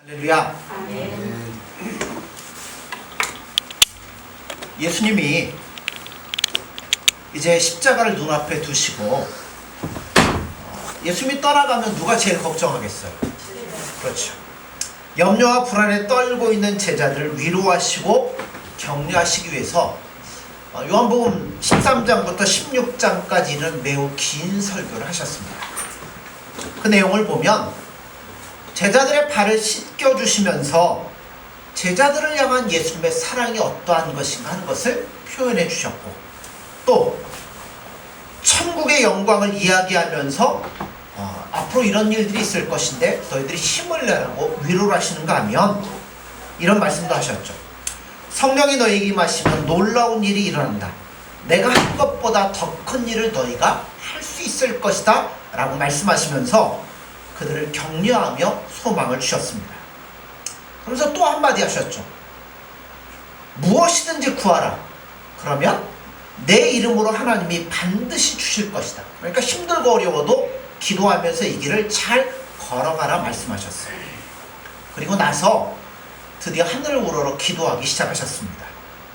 할렐루야. 예수님이 이제 십자가를 눈앞에 두시고 예수님이 떠나가면 누가 제일 걱정하겠어요? 그렇죠. 염려와 불안에 떨고 있는 제자들을 위로하시고 격려하시기 위해서 요한복음 13장부터 16장까지는 매우 긴 설교를 하셨습니다. 그 내용을 보면 제자들의 발을 씻겨주시면서 제자들을 향한 예수님의 사랑이 어떠한 것인가 하는 것을 표현해 주셨고, 또 천국의 영광을 이야기하면서 앞으로 이런 일들이 있을 것인데 너희들이 힘을 내라고 위로를 하시는가 하면 이런 말씀도 하셨죠. 성령이 너희에게 임하시면 놀라운 일이 일어난다. 내가 한 것보다 더 큰 일을 너희가 할 수 있을 것이다 라고 말씀하시면서 그들을 격려하며 소망을 주셨습니다. 그러면서 또 한마디 하셨죠. 무엇이든지 구하라. 그러면 내 이름으로 하나님이 반드시 주실 것이다. 그러니까 힘들고 어려워도 기도하면서 이 길을 잘 걸어가라 말씀하셨어요. 그리고 나서 드디어 하늘을 우러러 기도하기 시작하셨습니다.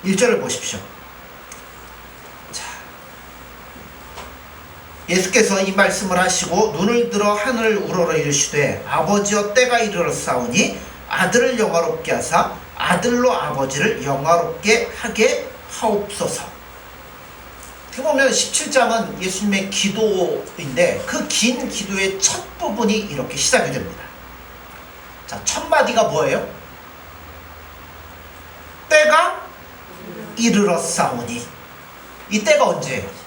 1절을 보십시오. 자, 예수께서 이 말씀을 하시고 눈을 들어 하늘을 우러러 이르시되 아버지여 때가 이르렀사오니 아들을 영화롭게 하사 아들로 아버지를 영화롭게 하게 하옵소서. 어떻게 보면 17장은 예수님의 기도인데 그 긴 기도의 첫 부분이 이렇게 시작이 됩니다. 자, 첫 마디가 뭐예요? 때가 이르렀사오니. 이 때가 언제예요?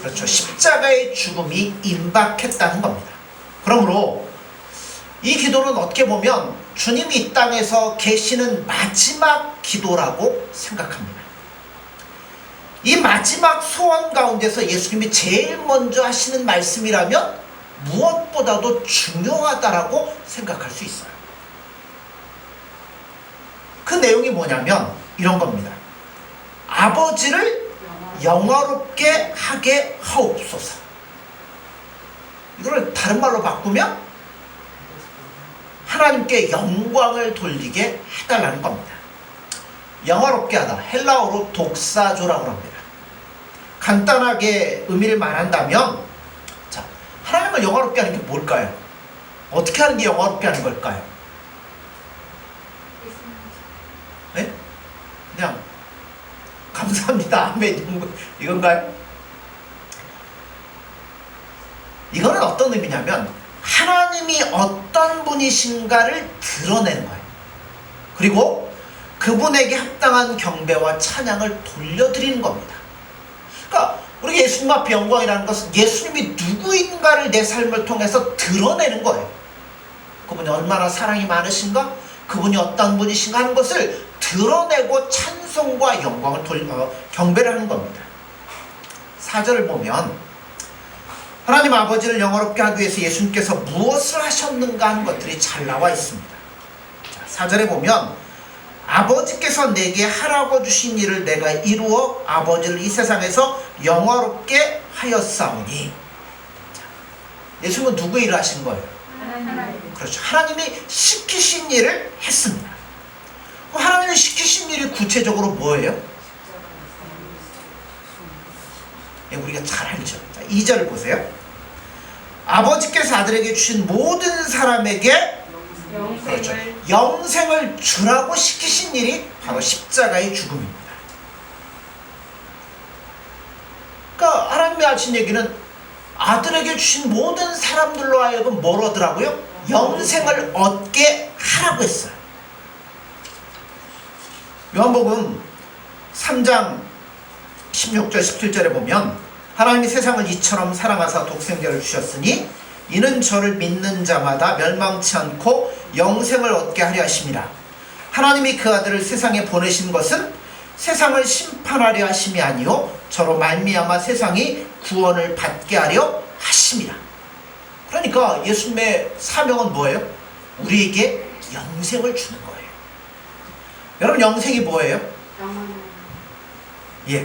그렇죠. 십자가의 죽음이 임박했다는 겁니다. 그러므로 이 기도는 어떻게 보면 주님이 이 땅에서 계시는 마지막 기도라고 생각합니다. 이 마지막 소원 가운데서 예수님이 제일 먼저 하시는 말씀이라면 무엇보다도 중요하다라고 생각할 수 있어요. 그 내용이 뭐냐면 이런 겁니다. 아버지를 영화롭게 하게 하옵소서. 이걸 다른 말로 바꾸면 하나님께 영광을 돌리게 해달라는 겁니다. 영화롭게 하다, 헬라어로 독사조라고 합니다. 간단하게 의미를 말한다면, 자, 하나님을 영화롭게 하는 게 뭘까요? 어떻게 하는 게 영화롭게 하는 걸까요? 네? 그냥 감사합니다, 아멘, 이건가요? 이거는 어떤 의미냐면 하나님이 어떤 분이신가를 드러내는 거예요. 그리고 그분에게 합당한 경배와 찬양을 돌려드리는 겁니다. 그러니까 우리 예수님 앞에 영광이라는 것은 예수님이 누구인가를 내 삶을 통해서 드러내는 거예요. 그분이 얼마나 사랑이 많으신가, 그분이 어떤 분이신가 하는 것을 드러내고 찬송과 영광을 경배를 하는 겁니다. 4절을 보면 하나님 아버지를 영화롭게 하기 위해서 예수님께서 무엇을 하셨는가 하는 것들이 잘 나와 있습니다. 4절에 보면 아버지께서 내게 하라고 주신 일을 내가 이루어 아버지를 이 세상에서 영화롭게 하였사오니. 예수님은 누구 일을 하신 거예요? 하나님. 그렇죠. 하나님이 시키신 일을 했습니다. 하나님이 시키신 일이 구체적으로 뭐예요? 우리가 잘 알죠. 2절을 보세요. 아버지께서 아들에게 주신 모든 사람에게 그렇죠, 영생을 주라고 시키신 일이 바로 십자가의 죽음입니다. 그러니까 하나님이 하신 얘기는 아들에게 주신 모든 사람들로 하여금 뭘 얻으라고요? 영생을 얻게 하라고 했어요. 요한복음 3장 16절 17절에 보면 하나님이 세상을 이처럼 사랑하사 독생자를 주셨으니 이는 저를 믿는 자마다 멸망치 않고 영생을 얻게 하려 하심이라. 하나님이 그 아들을 세상에 보내신 것은 세상을 심판하려 하심이 아니요 저로 말미암아 세상이 구원을 받게 하려 하심이라. 그러니까 예수님의 사명은 뭐예요? 우리에게 영생을 주는 거예요. 여러분, 영생이 뭐예요? 예,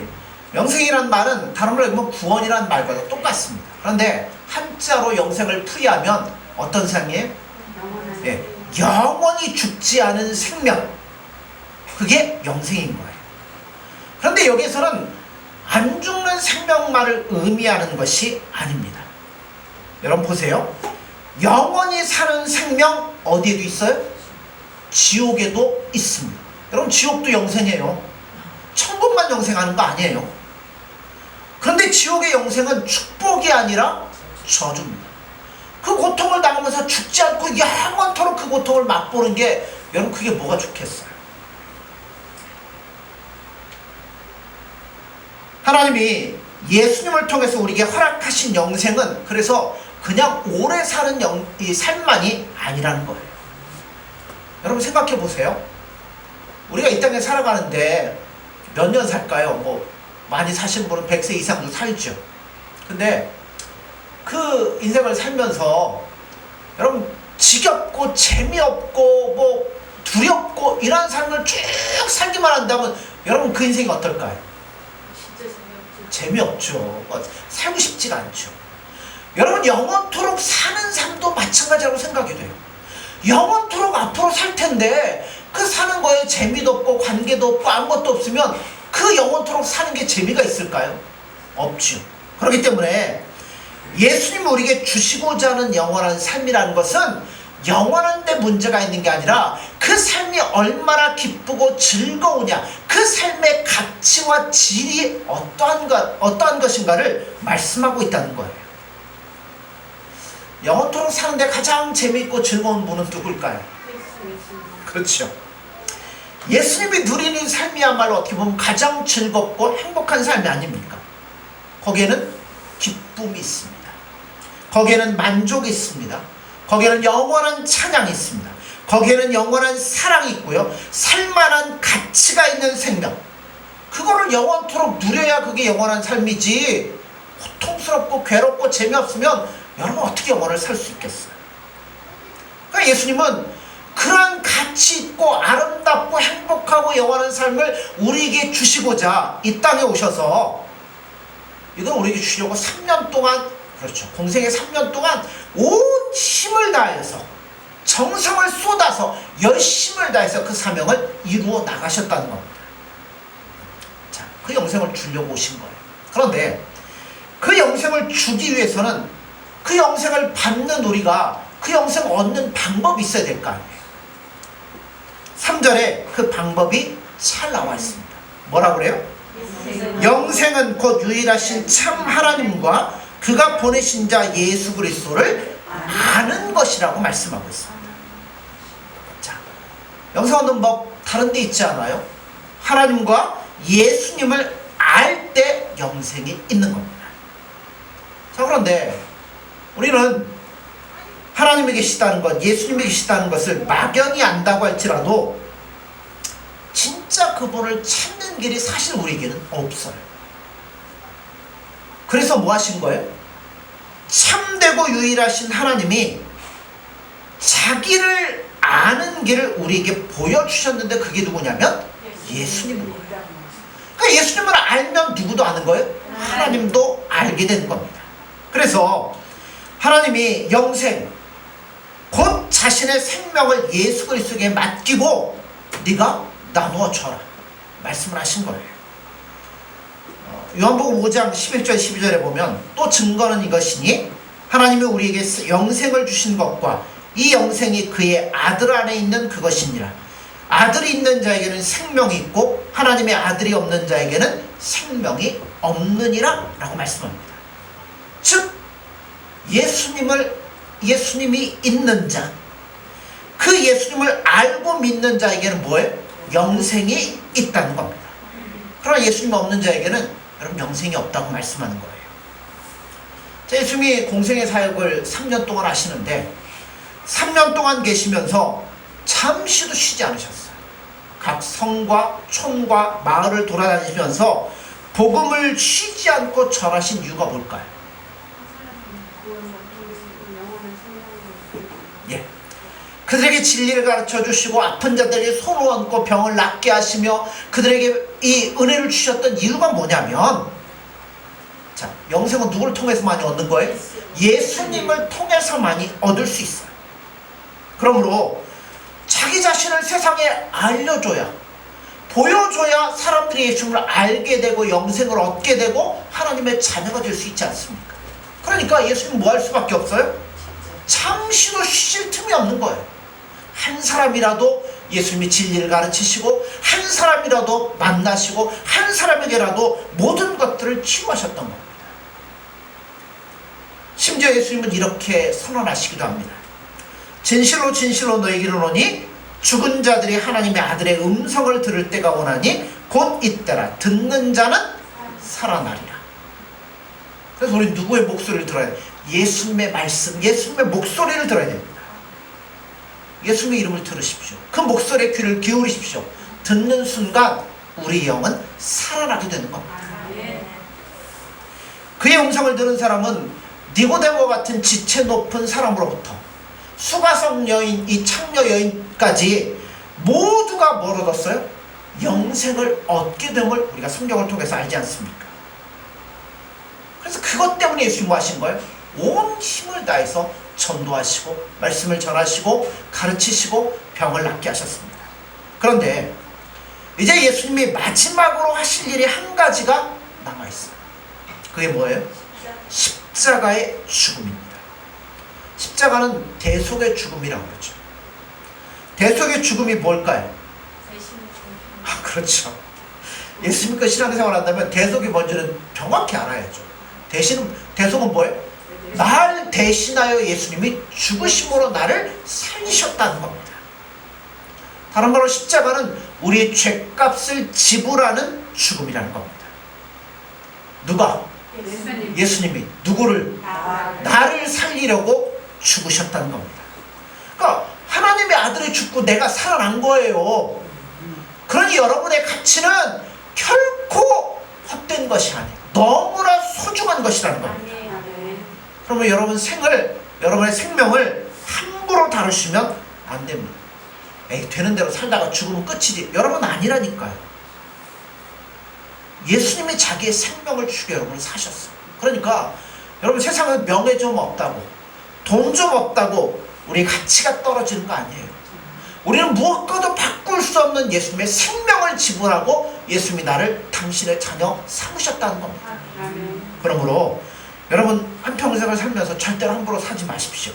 영생이란 말은 다른 말로 하면 구원이란 말과 똑같습니다. 그런데 한자로 영생을 풀이하면 어떤 상이에요? 예, 영원히 죽지 않은 생명, 그게 영생인 거예요. 그런데 여기서는 안 죽는 생명만을 의미하는 것이 아닙니다. 여러분 보세요. 영원히 사는 생명 어디에도 있어요? 지옥에도 있습니다. 여러분 지옥도 영생이에요. 천국만 영생하는 거 아니에요. 그런데 지옥의 영생은 축복이 아니라 저주입니다. 그 고통을 당하면서 죽지 않고 영원토록 그 고통을 맛보는 게, 여러분 그게 뭐가 좋겠어요? 하나님이 예수님을 통해서 우리에게 허락하신 영생은 그래서 그냥 오래 사는 이 삶만이 아니라는 거예요. 여러분 생각해 보세요. 우리가 이 땅에 살아가는데 몇 년 살까요? 뭐 많이 사신 분은 100세 이상도 살죠. 근데 그 인생을 살면서 여러분 지겹고 재미없고 뭐 두렵고 이런 삶을 쭉 살기만 한다면 여러분 그 인생이 어떨까요? 진짜 재미없죠. 살고 싶지가 않죠. 여러분 영원토록 사는 삶도 마찬가지라고 생각이 돼요. 영원토록 앞으로 살 텐데 그 사는 거에 재미도 없고 관계도 없고 아무것도 없으면 그 영원토록 사는 게 재미가 있을까요? 없죠. 그렇기 때문에 예수님이 우리에게 주시고자 하는 영원한 삶이라는 것은 영원한 데 문제가 있는 게 아니라 그 삶이 얼마나 기쁘고 즐거우냐, 그 삶의 가치와 질이 어떠한 것인가를 말씀하고 있다는 거예요. 영원토록 사는데 가장 재미있고 즐거운 분은 누굴까요? 그렇죠. 예수님이 누리는 삶이야말로 어떻게 보면 가장 즐겁고 행복한 삶이 아닙니까? 거기에는 기쁨이 있습니다. 거기에는 만족이 있습니다. 거기에는 영원한 찬양이 있습니다. 거기에는 영원한 사랑이 있고요. 살만한 가치가 있는 생명, 그거를 영원토록 누려야 그게 영원한 삶이지, 고통스럽고 괴롭고 재미없으면 여러분 어떻게 영원을 살 수 있겠어요? 그러니까 예수님은 그러한 가치 있고 아름답고 행복하고 영원한 삶을 우리에게 주시고자 이 땅에 오셔서 이걸 우리에게 주려고 3년 동안, 그렇죠, 공생의 3년 동안 온 힘을 다해서 정성을 쏟아서 열심을 다해서 그 사명을 이루어 나가셨다는 겁니다. 자, 그 영생을 주려고 오신 거예요. 그런데 그 영생을 주기 위해서는 그 영생을 받는 우리가 그 영생을 얻는 방법이 있어야 될 거 아니에요. 3절에 그 방법이 잘 나와 있습니다. 뭐라고 그래요? 영생은 곧 유일하신 참 하나님과 그가 보내신 자 예수 그리스도를 아는 것이라고 말씀하고 있습니다. 자, 영생 얻는 법 다른 데 있지 않아요? 하나님과 예수님을 알 때 영생이 있는 겁니다. 자, 그런데 우리는 하나님이 계시다는 것, 예수님이 계시다는 것을 막연히 안다고 할지라도 진짜 그분을 찾는 길이 사실 우리에게는 없어요. 그래서 뭐 하신 거예요? 참되고 유일하신 하나님이 자기를 아는 길을 우리에게 보여주셨는데 그게 누구냐면 예수님인 거예요. 그러니까 예수님을 알면 누구도 아는 거예요? 하나님도 알게 되는 겁니다. 그래서 하나님이 영생, 곧 자신의 생명을 예수 그리스도에게 맡기고 네가 나누어 줘라 말씀을 하신 거예요. 요한복음 5장 11절 12절에 보면 또 증거는 이것이니 하나님이 우리에게 영생을 주신 것과 이 영생이 그의 아들 안에 있는 그것이니라. 아들이 있는 자에게는 생명이 있고 하나님의 아들이 없는 자에게는 생명이 없느니라 라고 말씀합니다. 즉 예수님이 있는 자, 그 예수님을 알고 믿는 자에게는 뭐예요? 영생이 있다는 겁니다. 그러나 예수님 없는 자에게는 여러분 영생이 없다고 말씀하는 거예요. 자, 예수님이 공생의 사역을 3년 동안 하시는데 3년 동안 계시면서 잠시도 쉬지 않으셨어요. 각 성과 촌과 마을을 돌아다니시면서 복음을 쉬지 않고 전하신 이유가 뭘까요? 예, 그들에게 진리를 가르쳐 주시고 아픈 자들에게 손을 얹고 병을 낫게 하시며 그들에게 이 은혜를 주셨던 이유가 뭐냐면, 자, 영생은 누구를 통해서 많이 얻는 거예요? 예수님을 통해서 많이 얻을 수 있어요. 그러므로 자기 자신을 세상에 알려줘야, 보여줘야 사람들이 예수님을 알게 되고 영생을 얻게 되고 하나님의 자녀가 될 수 있지 않습니까? 그러니까 예수님 뭐 할 수밖에 없어요? 잠시도 쉬실 틈이 없는 거예요. 한 사람이라도 예수님이 진리를 가르치시고, 한 사람이라도 만나시고, 한 사람에게라도 모든 것들을 치유하셨던 겁니다. 심지어 예수님은 이렇게 선언하시기도 합니다. 진실로 진실로 너희에게 이르노니 죽은 자들이 하나님의 아들의 음성을 들을 때가 오나니 곧 이때라. 듣는 자는 살아나리라. 그래서 우리 누구의 목소리를 들어야 돼요? 예수님의 말씀, 예수님의 목소리를 들어야 됩니다. 예수님의 이름을 들으십시오. 그 목소리에 귀를 기울이십시오. 듣는 순간 우리 영은 살아나게 되는 겁니다. 그의 음성을 들은 사람은 니고데모 같은 지체 높은 사람으로부터 수가성 여인, 이 창녀 여인까지 모두가 뭘 얻었어요? 영생을 얻게 됨을 우리가 성경을 통해서 알지 않습니까? 그래서 그것 때문에 예수님이 뭐 하신 거예요? 온 힘을 다해서 전도하시고 말씀을 전하시고 가르치시고 병을 낫게 하셨습니다. 그런데 이제 예수님이 마지막으로 하실 일이 한 가지가 남아있어요. 그게 뭐예요? 십자가의 죽음입니다. 십자가는 대속의 죽음이라고 그러죠. 대속의 죽음이 뭘까요? 그렇죠. 예수 믿고 신앙생활 한다면 대속이 뭔지는 정확히 알아야죠. 대속은 뭐예요? 날 대신하여 예수님이 죽으심으로 나를 살리셨다는 겁니다. 다른 말로 십자가는 우리의 죄값을 지불하는 죽음이라는 겁니다. 누가? 예수님이 누구를? 나를 살리려고 죽으셨다는 겁니다. 그러니까 하나님의 아들이 죽고 내가 살아난 거예요. 그러니 여러분의 가치는 결코 헛된 것이 아니에요. 너무나 소중한 것이라는 겁니다. 그러면 여러분의 생명을 함부로 다루시면 안 됩니다. 에이, 되는 대로 살다가 죽으면 끝이지. 여러분 아니라니까요. 예수님이 자기의 생명을 주게 여러분을 사셨어요. 그러니까 여러분 세상에 명예 좀 없다고, 돈 좀 없다고 우리 가치가 떨어지는 거 아니에요. 우리는 무엇과도 바꿀 수 없는 예수님의 생명을 지불하고 예수님이 나를 당신의 자녀 삼으셨다는 겁니다. 그러므로 여러분 한평생을 살면서 절대로 함부로 사지 마십시오.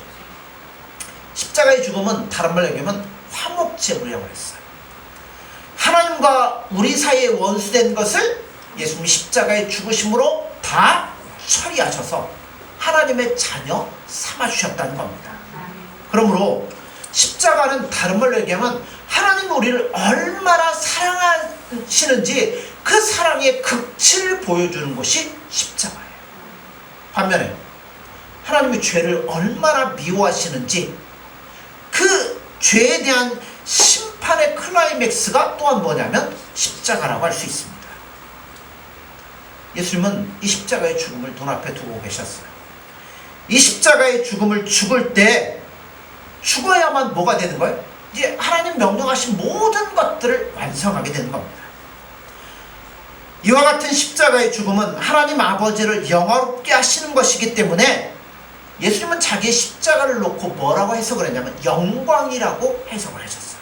십자가의 죽음은 다른 말로 얘기하면 화목제물이라고 했어요. 하나님과 우리 사이에 원수된 것을 예수님이 십자가의 죽으심으로 다 처리하셔서 하나님의 자녀 삼아주셨다는 겁니다. 그러므로 십자가는 다른 말로 얘기하면 하나님이 우리를 얼마나 사랑하시는지 그 사랑의 극치를 보여주는 것이 십자가예요. 반면에 하나님이 죄를 얼마나 미워하시는지 그 죄에 대한 심판의 클라이맥스가 또한 뭐냐면 십자가라고 할 수 있습니다. 예수님은 이 십자가의 죽음을 눈앞에 두고 계셨어요. 이 십자가의 죽음을 죽을 때 죽어야만 뭐가 되는 거예요? 이제 하나님 명령하신 모든 것들을 완성하게 되는 겁니다. 이와 같은 십자가의 죽음은 하나님 아버지를 영화롭게 하시는 것이기 때문에 예수님은 자기의 십자가를 놓고 뭐라고 해석을 했냐면 영광이라고 해석을 하셨어요.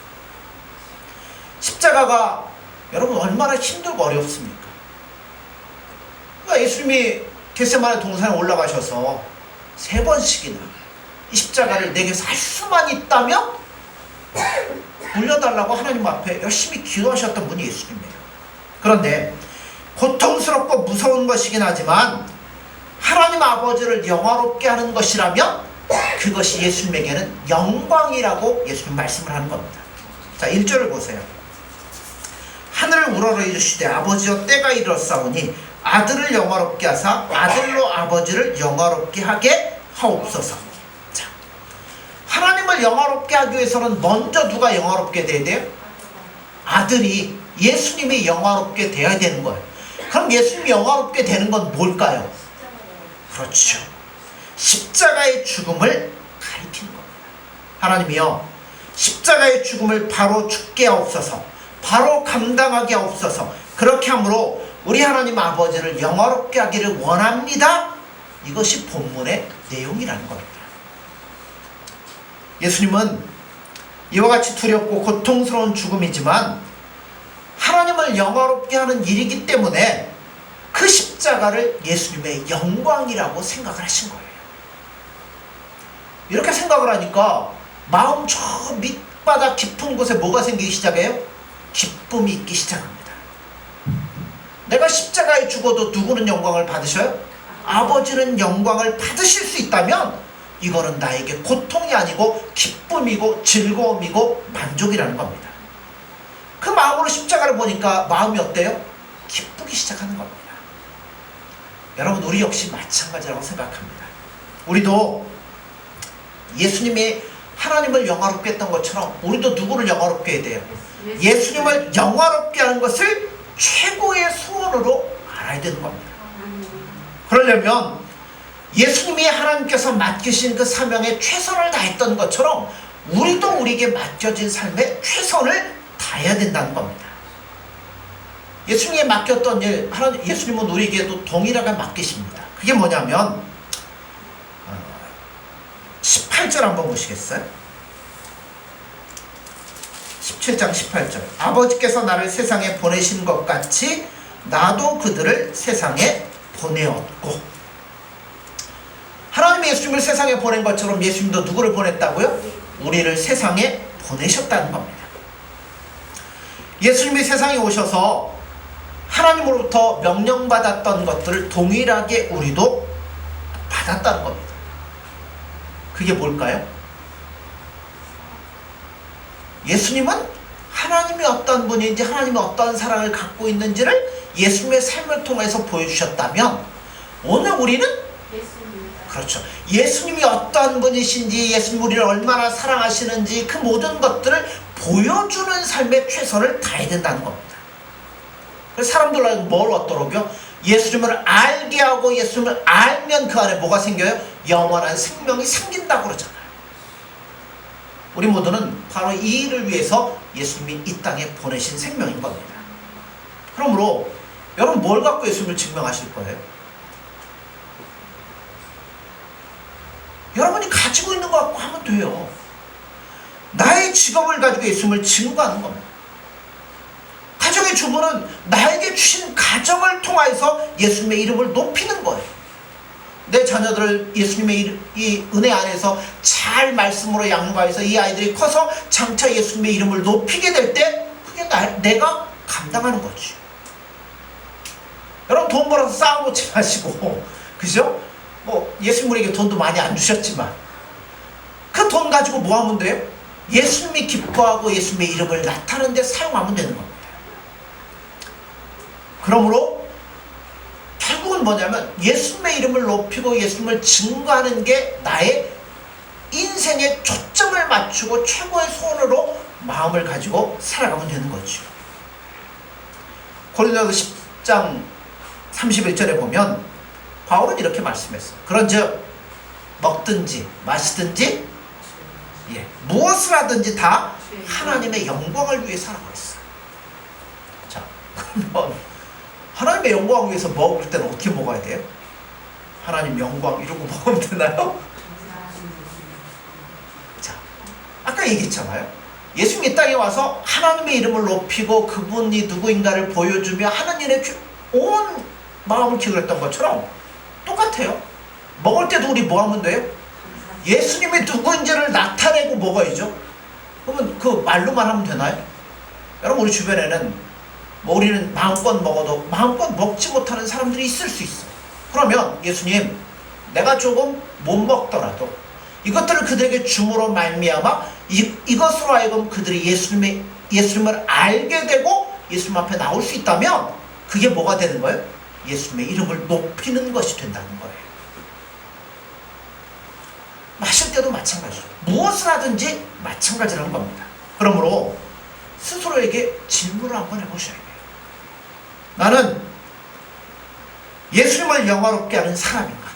십자가가 여러분 얼마나 힘들고 어렵습니까? 그러니까 예수님이 겟세마네 동산에 올라가셔서 3번씩이나 이 십자가를 내게서 할 수만 있다면 물려달라고 하나님 앞에 열심히 기도하셨던 분이 예수님이에요. 그런데 고통스럽고 무서운 것이긴 하지만 하나님 아버지를 영화롭게 하는 것이라면 그것이 예수님에게는 영광이라고 예수님 말씀을 하는 겁니다. 자, 1절을 보세요. 하늘을 우러러 이르시되 아버지여 때가 이르렀사오니 아들을 영화롭게 하사 아들로 아버지를 영화롭게 하게 하옵소서. 자, 하나님을 영화롭게 하기 위해서는 먼저 누가 영화롭게 돼야 돼요? 아들이, 예수님이 영화롭게 돼야 되는 거예요. 그럼 예수님이 영화롭게 되는 건 뭘까요? 그렇죠. 십자가의 죽음을 가리키는 겁니다. 하나님이여 십자가의 죽음을 바로 죽게 하옵소서, 바로 감당하게 하옵소서. 그렇게 함으로 우리 하나님 아버지를 영화롭게 하기를 원합니다. 이것이 본문의 내용이라는 겁니다. 예수님은 이와 같이 두렵고 고통스러운 죽음이지만 하나님을 영화롭게 하는 일이기 때문에 그 십자가를 예수님의 영광이라고 생각을 하신 거예요. 이렇게 생각을 하니까 마음 저 밑바닥 깊은 곳에 뭐가 생기기 시작해요? 기쁨이 있기 시작합니다. 내가 십자가에 죽어도 누구는 영광을 받으셔요? 아버지는 영광을 받으실 수 있다면 이거는 나에게 고통이 아니고 기쁨이고 즐거움이고 만족이라는 겁니다. 그 마음으로 십자가를 보니까 마음이 어때요? 기쁘기 시작하는 겁니다. 여러분, 우리 역시 마찬가지라고 생각합니다. 우리도 예수님이 하나님을 영화롭게 했던 것처럼 우리도 누구를 영화롭게 해야 돼요? 예수님을 영화롭게 하는 것을 최고의 소원으로 알아야 되는 겁니다. 그러려면 예수님이 하나님께서 맡기신 그 사명에 최선을 다했던 것처럼 우리도 우리에게 맡겨진 삶에 최선을 다해야 된다는 겁니다. 예수님이 맡겼던 일, 예수님은 우리에게도 동일하게 맡기십니다. 그게 뭐냐면 18절 한번 보시겠어요? 17장 18절. 아버지께서 나를 세상에 보내신 것 같이 나도 그들을 세상에 보내었고. 하나님이 예수님을 세상에 보낸 것처럼 예수님도 누구를 보냈다고요? 우리를 세상에 보내셨다는 겁니다. 예수님이 세상에 오셔서 하나님으로부터 명령받았던 것들을 동일하게 우리도 받았다는 겁니다. 그게 뭘까요? 예수님은 하나님이 어떤 분인지, 하나님이 어떤 사랑을 갖고 있는지를 예수님의 삶을 통해서 보여주셨다면 오늘 우리는 그렇죠. 예수님이 어떤 분이신지, 예수님 우리를 얼마나 사랑하시는지 그 모든 것들을 보여주는 삶에 최선을 다해야 된다는 겁니다. 그래서 사람들은 뭘 얻더라고요? 예수님을 알게 하고 예수님을 알면 그 안에 뭐가 생겨요? 영원한 생명이 생긴다고 그러잖아요. 우리 모두는 바로 이 일을 위해서 예수님이 이 땅에 보내신 생명인 겁니다. 그러므로 여러분 뭘 갖고 예수님을 증명하실 거예요? 여러분이 가지고 있는 거 갖고 하면 돼요. 나의 직업을 가지고 예수님을 증거하는 겁니다. 가정의 주부는 나에게 주신 가정을 통해서 예수님의 이름을 높이는 거예요. 내 자녀들을 예수님의 이 은혜 안에서 잘 말씀으로 양육하여서 이 아이들이 커서 장차 예수님의 이름을 높이게 될 때 그게 내가 감당하는 거지. 여러분 돈 벌어서 쌓아놓지 마시고, 그죠? 뭐 예수님 우리에게 돈도 많이 안 주셨지만 그 돈 가지고 뭐 하면 돼요? 예수님이 기뻐하고 예수님의 이름을 나타내는 데 사용하면 되는 겁니다. 그러므로 결국은 뭐냐면 예수님의 이름을 높이고 예수님을 증거하는 게 나의 인생에 초점을 맞추고 최고의 소원으로 마음을 가지고 살아가면 되는 거죠. 고린도서 10장 31절에 보면 바울은 이렇게 말씀했어요. 그런즉 먹든지 마시든지 무엇을 하든지 다 하나님의 영광을 위해 살아가고 있어요. 자, 그러면 하나님의 영광을 위해서 먹을 때는 어떻게 먹어야 돼요? 하나님 영광 이러고 먹으면 되나요? 자, 아까 얘기했잖아요. 예수님이 이 땅에 와서 하나님의 이름을 높이고 그분이 누구인가를 보여주며 하는 일에 온 마음을 기울였던 것처럼 똑같아요. 먹을 때도 우리 뭐 하면 돼요? 예수님이 누구인지를 나타내고 먹어야죠. 그러면 그 말로만 하면 되나요? 여러분 우리 주변에는 뭐 우리는 마음껏 먹어도 마음껏 먹지 못하는 사람들이 있을 수 있어요. 그러면 예수님, 내가 조금 못 먹더라도 이것들을 그들에게 줌으로 말미암아 이것으로 하여금 그들이 예수님을 알게 되고 예수님 앞에 나올 수 있다면 그게 뭐가 되는 거예요? 예수님의 이름을 높이는 것이 된다는 거예요. 마실 때도 마찬가지죠. 무엇을 하든지 마찬가지라는 겁니다. 그러므로 스스로에게 질문을 한번 해보셔야 돼요. 나는 예수님을 영화롭게 하는 사람인가?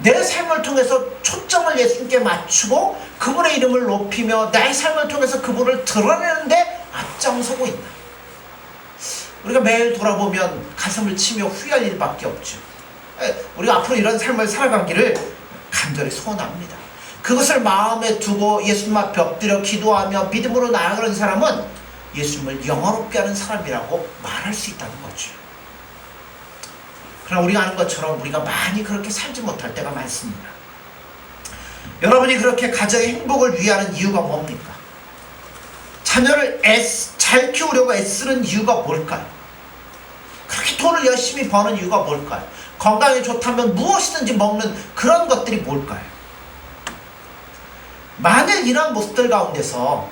내 삶을 통해서 초점을 예수님께 맞추고 그분의 이름을 높이며 나의 삶을 통해서 그분을 드러내는데 앞장서고 있나? 우리가 매일 돌아보면 가슴을 치며 후회할 일밖에 없죠. 우리가 앞으로 이런 삶을 살아가기를 간절히 소원합니다. 그것을 마음에 두고 예수님 앞에 엎드려 기도하며 믿음으로 나아가는 사람은 예수님을 영화롭게 하는 사람이라고 말할 수 있다는 거죠. 그러나 우리가 아는 것처럼 우리가 많이 그렇게 살지 못할 때가 많습니다. 여러분이 그렇게 가정의 행복을 위하는 이유가 뭡니까? 자녀를 잘 키우려고 애쓰는 이유가 뭘까요? 그렇게 돈을 열심히 버는 이유가 뭘까요? 건강에 좋다면 무엇이든지 먹는 그런 것들이 뭘까요? 만일 이러한 모습들 가운데서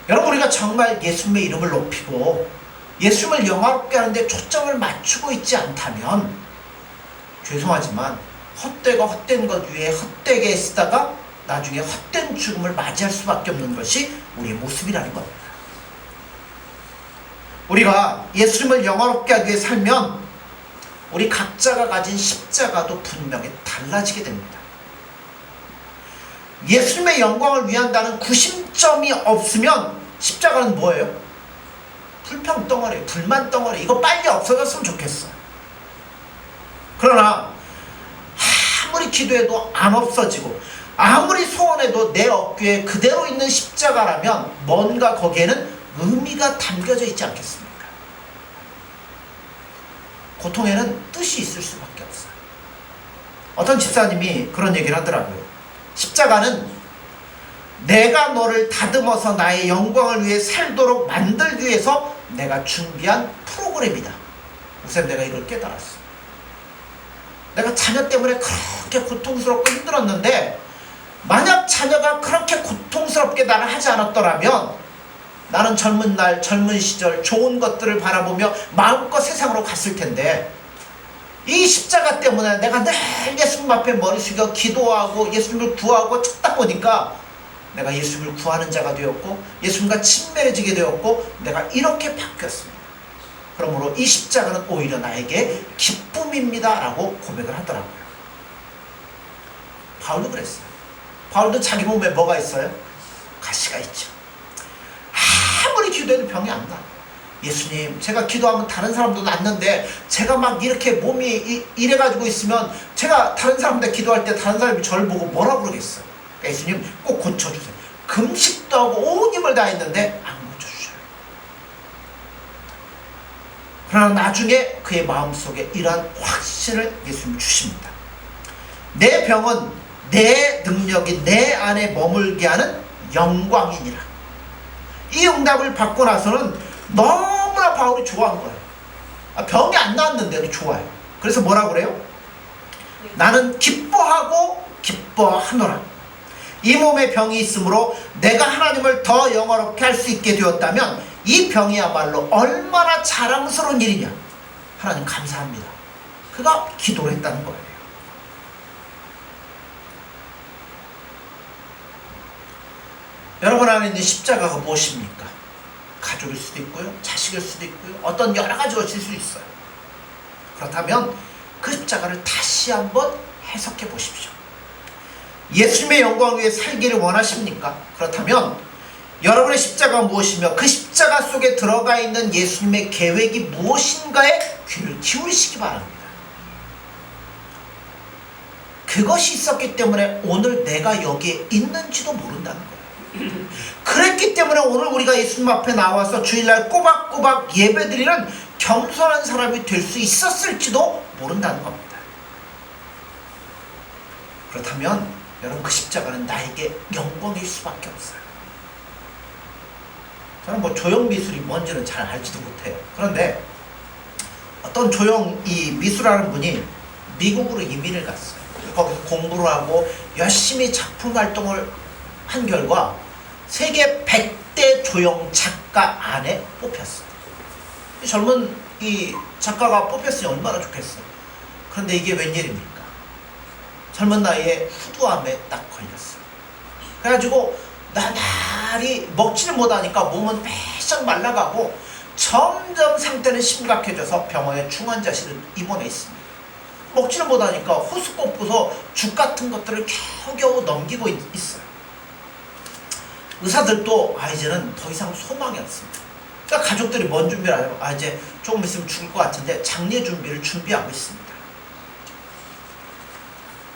여러분 우리가 정말 예수님의 이름을 높이고 예수님을 영화롭게 하는데 초점을 맞추고 있지 않다면 죄송하지만 헛되고 헛된 것 위에 헛되게 쓰다가 나중에 헛된 죽음을 맞이할 수밖에 없는 것이 우리의 모습이라는 겁니다. 우리가 예수님을 영화롭게 하기 위해 살면 우리 각자가 가진 십자가도 분명히 달라지게 됩니다. 예수님의 영광을 위한다는 구심점이 없으면 십자가는 뭐예요? 불평덩어리, 불만덩어리. 이거 빨리 없어졌으면 좋겠어요. 그러나 아무리 기도해도 안 없어지고 아무리 소원해도 내 어깨에 그대로 있는 십자가라면 뭔가 거기에는 의미가 담겨져 있지 않겠습니까? 고통에는 뜻이 있을 수밖에 없어요. 어떤 집사님이 그런 얘기를 하더라고요. 십자가는 내가 너를 다듬어서 나의 영광을 위해 살도록 만들기 위해서 내가 준비한 프로그램이다. 요새 내가 이걸 깨달았어. 내가 자녀 때문에 그렇게 고통스럽고 힘들었는데 만약 자녀가 그렇게 고통스럽게 나를 하지 않았더라면 나는 젊은 날, 젊은 시절 좋은 것들을 바라보며 마음껏 세상으로 갔을 텐데 이 십자가 때문에 내가 늘 예수님 앞에 머리 숙여 기도하고 예수님을 구하고 찾다 보니까 내가 예수님을 구하는 자가 되었고 예수님과 친밀해지게 되었고 내가 이렇게 바뀌었습니다. 그러므로 이 십자가는 오히려 나에게 기쁨입니다 라고 고백을 하더라고요. 바울도 그랬어요. 바울도 자기 몸에 뭐가 있어요? 가시가 있죠. 아무리 기도해도 병이 안 나. 예수님, 제가 기도하면 다른 사람도 낫는데 제가 막 이렇게 몸이 이래가지고 있으면 제가 다른 사람들 기도할 때 다른 사람이 저를 보고 뭐라 그러겠어요. 그러니까 예수님 꼭 고쳐주세요. 금식도 하고 온 힘을 다했는데 안 고쳐주셔요. 그러나 나중에 그의 마음속에 이러한 확신을 예수님 주십니다. 내 병은 내 능력이 내 안에 머물게 하는 영광이니라. 이 응답을 받고 나서는 너무나 바울이 좋아한 거예요. 병이 안 나았는데도 좋아요. 그래서 뭐라 그래요? 나는 기뻐하고 기뻐하노라. 이 몸에 병이 있으므로 내가 하나님을 더 영화롭게 할 수 있게 되었다면 이 병이야말로 얼마나 자랑스러운 일이냐. 하나님 감사합니다. 그가 기도를 했다는 거예요. 여러분 안에 있는 십자가가 무엇입니까? 가족일 수도 있고요, 자식일 수도 있고요, 어떤 여러 가지 것일 수 있어요. 그렇다면 그 십자가를 다시 한번 해석해 보십시오. 예수님의 영광을 위해 살기를 원하십니까? 그렇다면 여러분의 십자가가 무엇이며 그 십자가 속에 들어가 있는 예수님의 계획이 무엇인가에 귀를 기울이시기 바랍니다. 그것이 있었기 때문에 오늘 내가 여기에 있는지도 모른다는 거예요. 그랬기 때문에 오늘 우리가 예수님 앞에 나와서 주일날 꼬박꼬박 예배드리는 겸손한 사람이 될 수 있었을지도 모른다는 겁니다. 그렇다면 여러분 그 십자가는 나에게 영광일 수밖에 없어요. 저는 뭐 조형미술이 뭔지는 잘 알지도 못해요. 그런데 어떤 이 미술하는 분이 미국으로 이민을 갔어요. 거기서 공부를 하고 열심히 작품 활동을 한 결과 세계 100대 조형 작가 안에 뽑혔어요. 이 젊은 이 작가가 뽑혔으니 얼마나 좋겠어요. 그런데 이게 웬일입니까? 젊은 나이에 후두암에 딱 걸렸어요. 그래가지고 나날이 먹지를 못하니까 몸은 배싹 말라가고 점점 상태는 심각해져서 병원에 중환자실을 입원해 있습니다. 먹지를 못하니까 호수 꼽고서 죽 같은 것들을 겨우겨우 넘기고 있어요. 의사들도 이제는 더 이상 소망이 없습니다. 그러니까 가족들이 뭔 준비를 해요? 이제 조금 있으면 죽을 것 같은데 장례 준비를 준비하고 있습니다.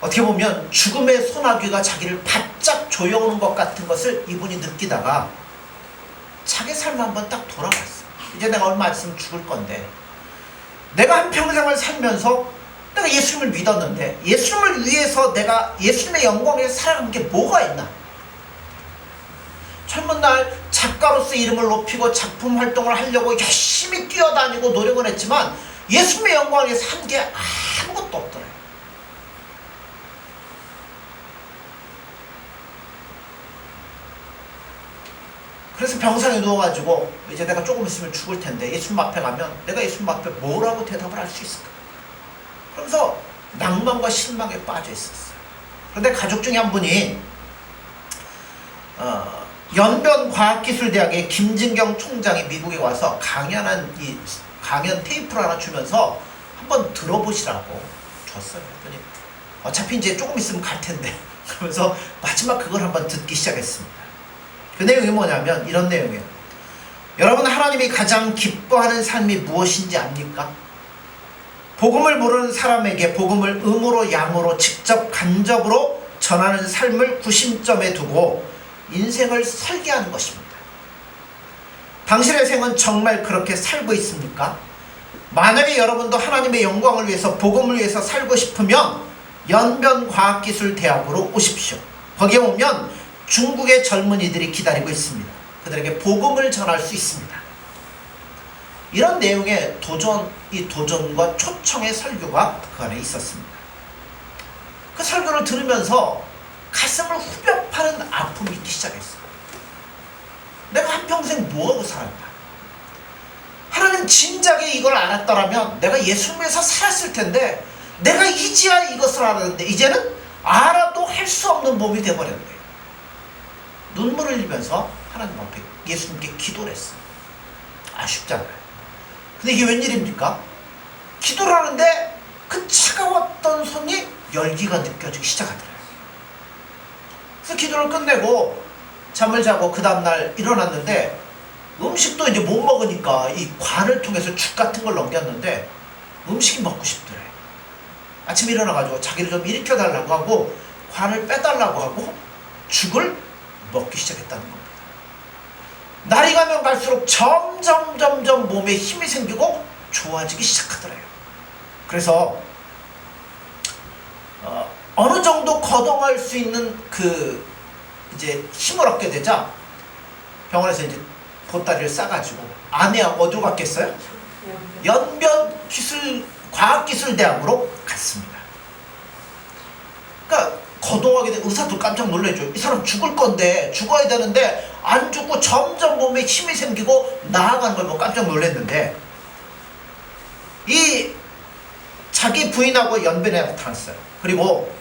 어떻게 보면 죽음의 소나기가 자기를 바짝 조여오는 것 같은 것을 이분이 느끼다가 자기 삶을 한번 딱 돌아봤어. 이제 내가 얼마 있으면 죽을 건데 내가 한평생을 살면서 내가 예수님을 믿었는데 예수님을 위해서 내가 예수님의 영광에 살아간 게 뭐가 있나? 젊은 날 작가로서 이름을 높이고 작품 활동을 하려고 열심히 뛰어다니고 노력을 했지만 예수님의 영광을 위해서 한 게 아무것도 없더래요. 그래서 병상에 누워가지고 이제 내가 조금 있으면 죽을 텐데 예수님 앞에 가면 내가 예수님 앞에 뭐라고 대답을 할 수 있을까? 그러면서 낭만과 실망에 빠져 있었어요. 그런데 가족 중에 한 분이 연변과학기술대학의 김진경 총장이 미국에 와서 강연 테이프를 하나 주면서 한번 들어보시라고 줬어요. 그랬더니 어차피 이제 조금 있으면 갈 텐데 그러면서 마지막 그걸 한번 듣기 시작했습니다. 그 내용이 뭐냐면 이런 내용이에요. 여러분, 하나님이 가장 기뻐하는 삶이 무엇인지 압니까? 복음을 모르는 사람에게 복음을 음으로 양으로 직접 간접으로 전하는 삶을 구심점에 두고 인생을 설계하는 것입니다. 당신의 생은 정말 그렇게 살고 있습니까? 만약에 여러분도 하나님의 영광을 위해서 복음을 위해서 살고 싶으면 연변과학기술대학으로 오십시오. 거기에 오면 중국의 젊은이들이 기다리고 있습니다. 그들에게 복음을 전할 수 있습니다. 이런 내용의 도전과 초청의 설교가 그 안에 있었습니다. 그 설교를 들으면서 가슴을 후벼 파는 아픔이 있기 시작했어요. 내가 한평생 뭐하고 살았나? 하나님 진작에 이걸 알았더라면 내가 예수님에서 살았을 텐데 내가 이제야 이것을 알았는데 이제는 알아도 할 수 없는 몸이 되어버렸네. 눈물을 흘리면서 하나님 앞에 예수님께 기도를 했어요. 아쉽잖아요. 근데 이게 웬일입니까? 기도를 하는데 그 차가웠던 손이 열기가 느껴지기 시작하더라고요. 그래서 기도를 끝내고 잠을 자고 그 다음날 일어났는데 음식도 이제 못 먹으니까 이 관을 통해서 죽 같은 걸 넘겼는데 음식이 먹고 싶더래. 아침에 일어나가지고 자기를 좀 일으켜달라고 하고 관을 빼달라고 하고 죽을 먹기 시작했다는 겁니다. 날이 가면 갈수록 점점 몸에 힘이 생기고 좋아지기 시작하더래요. 그래서 어느 정도 거동할 수 있는 이제 힘을 얻게 되자 병원에서 이제 보따리를 싸가지고 아내하고 어디로 갔겠어요? 과학기술대학으로 갔습니다. 그러니까 거동하게 된 의사도 깜짝 놀라죠. 이 사람 죽을 건데 죽어야 되는데 안 죽고 점점 몸에 힘이 생기고 나아가는 걸 보고 깜짝 놀랐는데 이 자기 부인하고 연변에 나타났어요. 그리고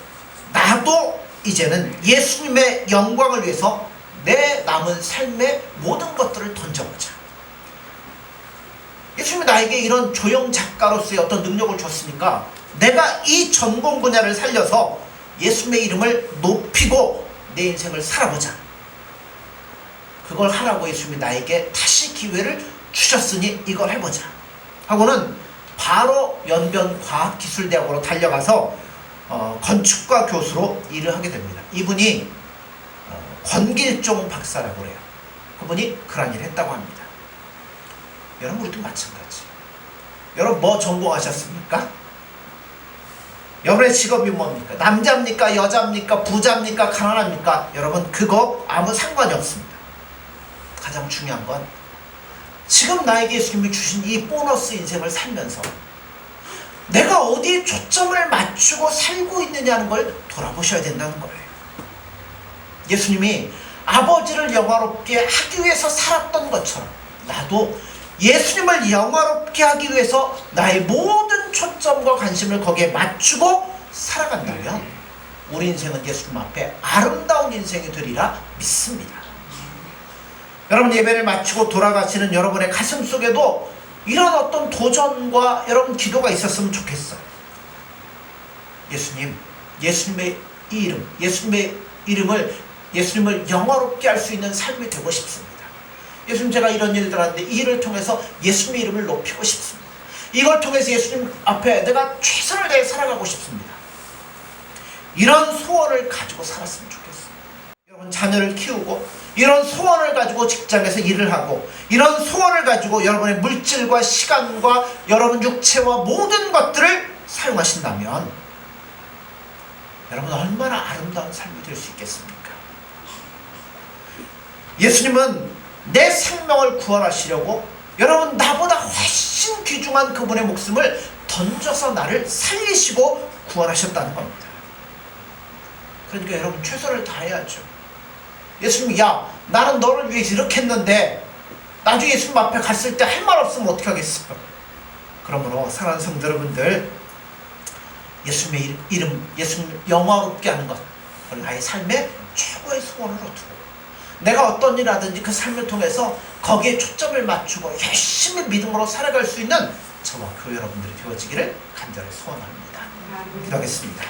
나도 이제는 예수님의 영광을 위해서 내 남은 삶의 모든 것들을 던져보자. 예수님이 나에게 이런 조형 작가로서의 어떤 능력을 줬으니까 내가 이 전공 분야를 살려서 예수님의 이름을 높이고 내 인생을 살아보자. 그걸 하라고 예수님이 나에게 다시 기회를 주셨으니 이걸 해보자 하고는 바로 연변과학기술대학으로 달려가서 건축과 교수로 일을 하게 됩니다. 이분이 권길종 박사라고 그래요. 그분이 그런 일을 했다고 합니다. 여러분, 우리도 마찬가지. 여러분 뭐 전공하셨습니까? 여러분의 직업이 뭡니까? 남자입니까? 여자입니까? 부자입니까? 가난합니까? 여러분 그거 아무 상관이 없습니다. 가장 중요한 건 지금 나에게 예수님이 주신 이 보너스 인생을 살면서 내가 어디에 초점을 맞추고 살고 있느냐는 걸 돌아보셔야 된다는 거예요. 예수님이 아버지를 영화롭게 하기 위해서 살았던 것처럼 나도 예수님을 영화롭게 하기 위해서 나의 모든 초점과 관심을 거기에 맞추고 살아간다면 우리 인생은 예수님 앞에 아름다운 인생이 되리라 믿습니다. 여러분, 예배를 마치고 돌아가시는 여러분의 가슴 속에도 이런 어떤 도전과 여러분 기도가 있었으면 좋겠어요. 예수님의 이 이름, 예수님의 이름을 예수님을 영화롭게 할 수 있는 삶이 되고 싶습니다. 예수님, 제가 이런 일들 하는데 이 일을 통해서 예수님의 이름을 높이고 싶습니다. 이걸 통해서 예수님 앞에 내가 최선을 다해 살아가고 싶습니다. 이런 소원을 가지고 살았으면 좋겠어요. 여러분 자녀를 키우고 이런 소원을 가지고 직장에서 일을 하고 이런 소원을 가지고 여러분의 물질과 시간과 여러분 육체와 모든 것들을 사용하신다면 여러분 얼마나 아름다운 삶이 될 수 있겠습니까? 예수님은 내 생명을 구원하시려고 여러분 나보다 훨씬 귀중한 그분의 목숨을 던져서 나를 살리시고 구원하셨다는 겁니다. 그러니까 여러분 최선을 다해야죠. 예수님이 야 나는 너를 위해서 이렇게 했는데 나중에 예수님 앞에 갔을 때 할 말 없으면 어떻게 하겠어? 그러므로 사랑하는 성도 여러분들, 예수님의 이름, 예수님 영화롭게 하는 것, 그걸 나의 삶의 최고의 소원으로 두고 내가 어떤 일 하든지 그 삶을 통해서 거기에 초점을 맞추고 열심히 믿음으로 살아갈 수 있는 저와 교회 여러분들이 되어지기를 간절히 소원합니다. 기도하겠습니다.